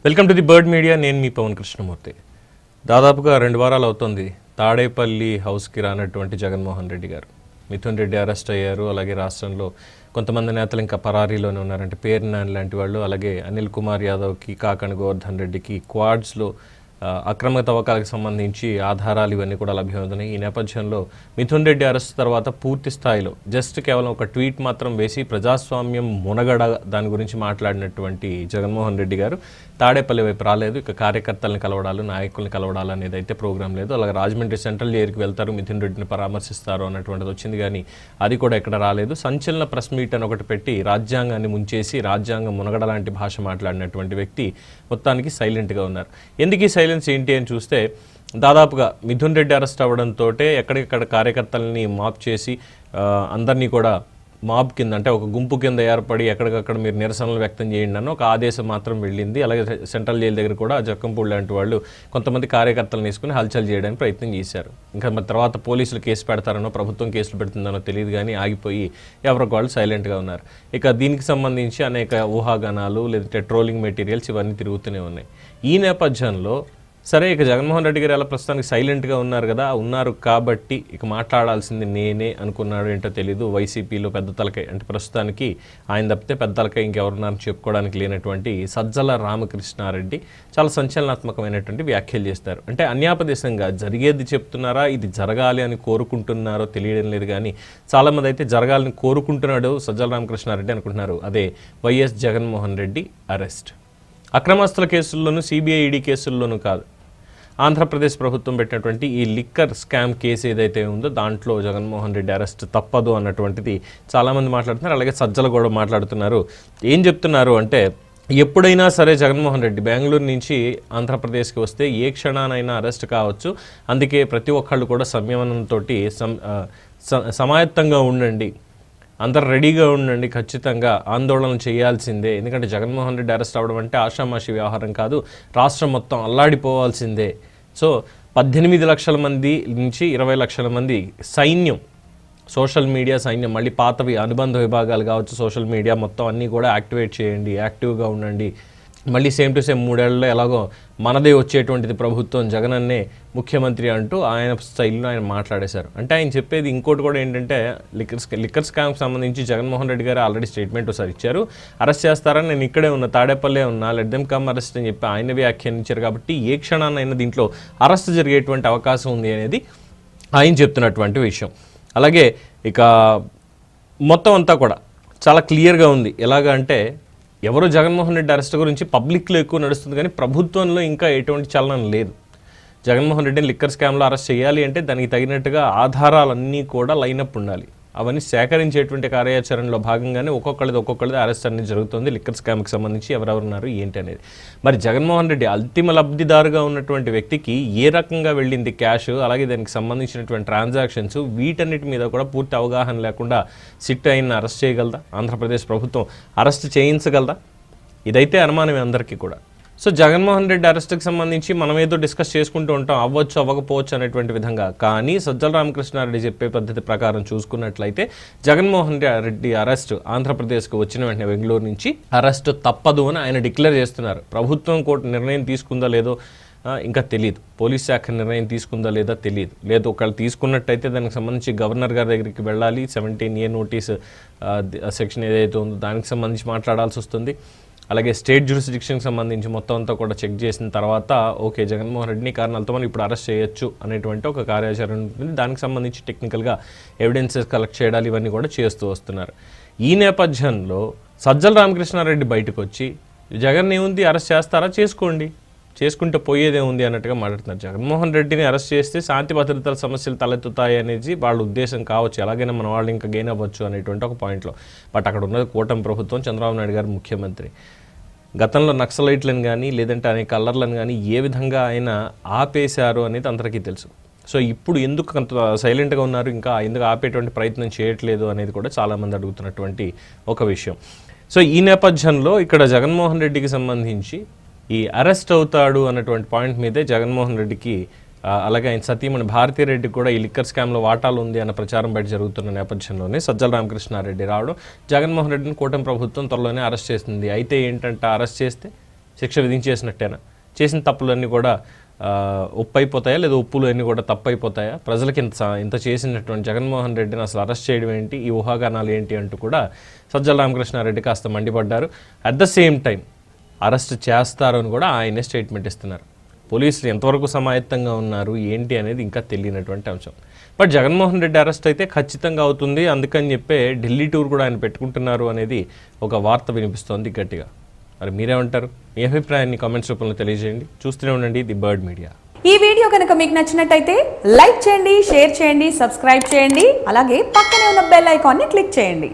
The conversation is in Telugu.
Welcome to the bird media. నేను మీ పవన్ కృష్ణమూర్తి. దాదాపుగా 2 వారాలు అవుతుంది తాడేపల్లి హౌస్కి రానటువంటి జగన్మోహన్ రెడ్డి గారు. మిథున్ రెడ్డి అరెస్ట్ అయ్యారు. అలాగే రాష్ట్రంలో కొంతమంది నేతలు ఇంకా పరారీలోనే ఉన్నారంటే పేరు నాని లాంటి వాళ్ళు, అలాగే అనిల్ కుమార్ యాదవ్కి, కాకాని గోవర్ధన్ రెడ్డికి క్వాడ్స్లో అక్రమ తవ్వకాలకు సంబంధించి ఆధారాలు ఇవన్నీ కూడా లభ్యమవుతున్నాయి. ఈ నేపథ్యంలో మిథున్ రెడ్డి అరెస్ట్ తర్వాత పూర్తి స్థాయిలో జస్ట్ కేవలం ఒక ట్వీట్ మాత్రం వేసి ప్రజాస్వామ్యం మునగడ దాని గురించి మాట్లాడినటువంటి జగన్మోహన్ రెడ్డి గారు తాడేపల్లి వైపు రాలేదు. ఇక కార్యకర్తలను కలవడాలు, నాయకులను కలవడాలు అనేది అయితే ప్రోగ్రాం లేదు. అలాగే రాజమండ్రి సెంట్రల్ జైలుకి వెళ్తారు, మిథున్ రెడ్డిని పరామర్శిస్తారు అన్నటువంటిది వచ్చింది, కానీ అది కూడా ఎక్కడ రాలేదు. సంచలన ప్రెస్ మీట్ అని ఒకటి పెట్టి రాజ్యాంగాన్ని ముంచేసి రాజ్యాంగం మునగడ లాంటి భాష మాట్లాడినటువంటి వ్యక్తి మొత్తానికి సైలెంట్గా ఉన్నారు. ఎందుకు ఈ సైలెన్స్ ఏంటి అని చూస్తే, దాదాపుగా మిథున్ రెడ్డి అరెస్ట్ అవ్వడంతో ఎక్కడికక్కడ కార్యకర్తలని మాప్ చేసి అందరినీ కూడా మాబ్ కింద అంటే ఒక గుంపు కింద ఏర్పడి ఎక్కడికక్కడ మీరు నిరసనలు వ్యక్తం చేయండి అని ఒక ఆదేశం మాత్రం వెళ్ళింది. అలాగే సెంట్రల్ జైలు దగ్గర కూడా జక్కంపూడి లాంటి వాళ్ళు కొంతమంది కార్యకర్తలను తీసుకుని హల్చల్ చేయడానికి ప్రయత్నం చేశారు. ఇంకా మరి తర్వాత పోలీసులు కేసు పెడతారనో ప్రభుత్వం కేసులు పెడుతుందనో తెలియదు, కానీ ఆగిపోయి ఎవరికి వాళ్ళు సైలెంట్గా ఉన్నారు. ఇక దీనికి సంబంధించి అనేక ఊహాగానాలు లేదంటే ట్రోలింగ్ మెటీరియల్స్ ఇవన్నీ తిరుగుతూనే ఉన్నాయి. ఈ నేపథ్యంలో సరే, ఇక జగన్మోహన్ రెడ్డి గారు ఎలా ప్రస్తుతానికి సైలెంట్గా ఉన్నారు కదా, ఉన్నారు కాబట్టి ఇక మాట్లాడాల్సింది నేనే అనుకున్నాడు ఏంటో తెలీదు. వైసీపీలో పెద్ద తలకాయ అంటే ప్రస్తుతానికి ఆయన తప్పితే పెద్ద తలకాయ ఇంకెవరున్నారని చెప్పుకోవడానికి లేనటువంటి సజ్జల రామకృష్ణారెడ్డి చాలా సంచలనాత్మకమైనటువంటి వ్యాఖ్యలు చేస్తారు. అంటే అన్యాపదేశంగా జరిగేది చెప్తున్నారా, ఇది జరగాలి అని కోరుకుంటున్నారో తెలియడం లేదు, కానీ చాలామంది అయితే జరగాలని కోరుకుంటున్నాడు సజ్జల రామకృష్ణారెడ్డి అనుకుంటున్నారు. అదే వైఎస్ జగన్మోహన్ రెడ్డి అరెస్ట్. అక్రమాస్తుల కేసుల్లోనూ సిబిఐ ఈడీ కేసుల్లోనూ కాదు, ఆంధ్రప్రదేశ్ ప్రభుత్వం పెట్టినటువంటి ఈ లిక్కర్ స్కామ్ కేసు ఏదైతే ఉందో దాంట్లో జగన్మోహన్ రెడ్డి అరెస్ట్ తప్పదు అన్నటువంటిది చాలామంది మాట్లాడుతున్నారు. అలాగే సజ్జలు కూడా మాట్లాడుతున్నారు. ఏం చెప్తున్నారు అంటే, ఎప్పుడైనా సరే జగన్మోహన్ రెడ్డి బెంగళూరు నుంచి ఆంధ్రప్రదేశ్కి వస్తే ఏ క్షణానైనా అరెస్ట్ కావచ్చు, అందుకే ప్రతి ఒక్కళ్ళు కూడా సంయమనంతో సమాయత్తంగా ఉండండి, అందరు రెడీగా ఉండండి, ఖచ్చితంగా ఆందోళన చేయాల్సిందే. ఎందుకంటే జగన్మోహన్ రెడ్డి అరెస్ట్ అవ్వడం అంటే ఆషామాషి వ్యవహారం కాదు, రాష్ట్రం మొత్తం అల్లాడిపోవాల్సిందే. సో 18 లక్షల మంది నుంచి 20 లక్షల మంది సైన్యం, సోషల్ మీడియా సైన్యం, మళ్ళీ పాతవి అనుబంధ విభాగాలు కావచ్చు, సోషల్ మీడియా మొత్తం అన్నీ కూడా యాక్టివేట్ చేయండి, యాక్టివ్గా ఉండండి. మళ్ళీ సేమ్ టు సేమ్ 3 ఏళ్లలో ఎలాగో మనదే వచ్చేటువంటిది ప్రభుత్వం, జగనన్నే ముఖ్యమంత్రి అంటూ ఆయన స్టైల్లో ఆయన మాట్లాడేశారు. అంటే ఆయన చెప్పేది ఇంకోటి కూడా ఏంటంటే, లిక్కర్ స్కామ్కి సంబంధించి జగన్మోహన్ రెడ్డి గారు ఆల్రెడీ స్టేట్మెంట్ ఒకసారి ఇచ్చారు. అరెస్ట్ చేస్తారని నేను ఇక్కడే ఉన్నా, తాడేపల్లే ఉన్నా, లెట్ దెమ్ కమ్ అరెస్ట్ అని చెప్పి ఆయన వ్యాఖ్యానించారు. కాబట్టి ఏ క్షణాన్నైనా దీంట్లో అరెస్ట్ జరిగేటువంటి అవకాశం ఉంది అనేది ఆయన చెప్తున్నటువంటి విషయం. అలాగే ఇక మొత్తం అంతా కూడా చాలా క్లియర్గా ఉంది. ఎలాగా అంటే, ఎవరో జగన్మోహన్ రెడ్డి అరెస్ట్ గురించి పబ్లిక్లో ఎక్కువ నడుస్తుంది, కానీ ప్రభుత్వంలో ఇంకా ఎటువంటి చలనం లేదు. జగన్మోహన్ రెడ్డిని లిక్కర్ స్కామ్లో అరెస్ట్ చేయాలి అంటే దానికి తగినట్టుగా ఆధారాలన్నీ కూడా లైనప్ ఉండాలి. అవన్నీ సేకరించేటువంటి కార్యాచరణలో భాగంగానే ఒక్కొక్కళ్ళది అరెస్ట్ అనేది జరుగుతుంది. లిక్కర్ స్కామ్కి సంబంధించి ఎవరెవరున్నారు ఏంటి అనేది. మరి జగన్మోహన్ రెడ్డి అంతిమ లబ్ధిదారుగా ఉన్నటువంటి వ్యక్తికి ఏ రకంగా వెళ్ళింది క్యాష్, అలాగే దానికి సంబంధించినటువంటి ట్రాన్సాక్షన్స్, వీటన్నిటి మీద కూడా పూర్తి అవగాహన లేకుండా సిట్ అయిన అరెస్ట్ చేయగలదా? ఆంధ్రప్రదేశ్ ప్రభుత్వం అరెస్ట్ చేయించగలదా? ఇదైతే అనుమానమే అందరికీ కూడా. సో జగన్మోహన్ రెడ్డి అరెస్ట్కి సంబంధించి మనం ఏదో డిస్కస్ చేసుకుంటూ ఉంటాం, అవ్వచ్చు అవ్వకపోవచ్చు అనేటువంటి విధంగా. కానీ సజ్జల రామకృష్ణారెడ్డి చెప్పే పద్ధతి ప్రకారం చూసుకున్నట్లయితే జగన్మోహన్ రెడ్డి అరెస్ట్ ఆంధ్రప్రదేశ్కి వచ్చిన వెంటనే బెంగళూరు నుంచి అరెస్ట్ తప్పదు అని ఆయన డిక్లేర్ చేస్తున్నారు. ప్రభుత్వం కోర్టు నిర్ణయం తీసుకుందా లేదో ఇంకా తెలియదు, పోలీస్ శాఖ నిర్ణయం తీసుకుందా లేదా తెలియదు. లేదు ఒకళ్ళు తీసుకున్నట్టయితే దానికి సంబంధించి గవర్నర్ గారి దగ్గరికి వెళ్ళాలి, 17A నోటీస్ సెక్షన్ ఏదైతే ఉందో దానికి సంబంధించి మాట్లాడాల్సి వస్తుంది. అలాగే స్టేట్ జ్యూరిస్డిక్షన్కి సంబంధించి మొత్తం అంతా కూడా చెక్ చేసిన తర్వాత ఓకే జగన్మోహన్ రెడ్డిని కారణాలతో మనం ఇప్పుడు అరెస్ట్ చేయొచ్చు అనేటువంటి ఒక కార్యాచరణ ఉంటుంది. దానికి సంబంధించి టెక్నికల్గా ఎవిడెన్సెస్ కలెక్ట్ చేయడాలు ఇవన్నీ కూడా చేస్తూ వస్తున్నారు. ఈ నేపథ్యంలో సజ్జల రామకృష్ణారెడ్డి బయటకు వచ్చి జగన్ ఏముంది అరెస్ట్ చేస్తారా, చేసుకోండి, చేసుకుంటే పోయేదే ఉంది అన్నట్టుగా మాట్లాడుతున్నారు. జగన్మోహన్ రెడ్డిని అరెస్ట్ చేస్తే శాంతి భద్రతల సమస్యలు తలెత్తుతాయి అనేది వాళ్ళ ఉద్దేశం కావచ్చు, ఎలాగైనా మన వాళ్ళు ఇంకా గెయిన్ అవ్వచ్చు అనేటువంటి ఒక పాయింట్లో. బట్ అక్కడ ఉన్నది కూటమి ప్రభుత్వం, చంద్రబాబు నాయుడు గారు ముఖ్యమంత్రి. గతంలో నక్సలైట్లను కానీ లేదంటే అనేక అల్లర్లను కానీ ఏ విధంగా ఆయన ఆపేశారు అనేది అందరికీ తెలుసు. సో ఇప్పుడు ఎందుకు అంత సైలెంట్గా ఉన్నారు, ఇంకా ఎందుకు ఆపేటువంటి ప్రయత్నం చేయట్లేదు అనేది కూడా చాలామంది అడుగుతున్నటువంటి ఒక విషయం. సో ఈ నేపథ్యంలో ఇక్కడ జగన్మోహన్ రెడ్డికి సంబంధించి ఈ అరెస్ట్ అవుతాడు అన్నటువంటి పాయింట్ మీదే జగన్మోహన్ రెడ్డికి అలాగే ఆయన సతీమణి భారతీరెడ్డి కూడా ఈ లిక్కర్ స్కామ్లో వాటాలు ఉంది అన్న ప్రచారం బయట జరుగుతున్న నేపథ్యంలోనే సజ్జల రామకృష్ణారెడ్డి రావడం, జగన్మోహన్ రెడ్డిని కూటమి ప్రభుత్వం త్వరలోనే అరెస్ట్ చేస్తుంది. అయితే ఏంటంటే అరెస్ట్ చేస్తే శిక్ష విధించేసినట్టేనా? చేసిన తప్పులన్నీ కూడా ఉప్పు అయిపోతాయా, లేదా ఉప్పులు అన్నీ కూడా తప్పు అయిపోతాయా? ప్రజలకి ఇంత చేసినటువంటి జగన్మోహన్ రెడ్డిని అసలు అరెస్ట్ చేయడం ఏంటి, ఈ ఊహాగానాలు ఏంటి అంటూ కూడా సజ్జల రామకృష్ణారెడ్డి కాస్త మండిపడ్డారు. At the same time arrest చేస్తారు అని కూడా ఆయనే స్టేట్మెంట్ ఇస్తున్నారు. పోలీసులు ఎంతవరకు సమాయత్తంగా ఉన్నారు ఏంటి అనేది ఇంకా తెలియనటువంటి అంశం. బట్ జగన్మోహన్ రెడ్డి అరెస్ట్ అయితే ఖచ్చితంగా అవుతుంది, అందుకని చెప్పే ఢిల్లీ టూర్ కూడా ఆయన పెట్టుకుంటున్నారు అనేది ఒక వార్త వినిపిస్తోంది గట్టిగా. మరి మీరేమంటారు? మీ అభిప్రాయాన్ని కామెంట్స్ రూపంలో తెలియజేయండి. చూస్తూనే ఉండండి ది బర్డ్ మీడియా. ఈ వీడియో కనుక మీకు నచ్చినట్టయితే లైక్ చేయండి, షేర్ చేయండి, సబ్స్క్రైబ్ చేయండి. అలాగే పక్కనే ఉన్న బెల్ ఐకాన్ని క్లిక్ చేయండి.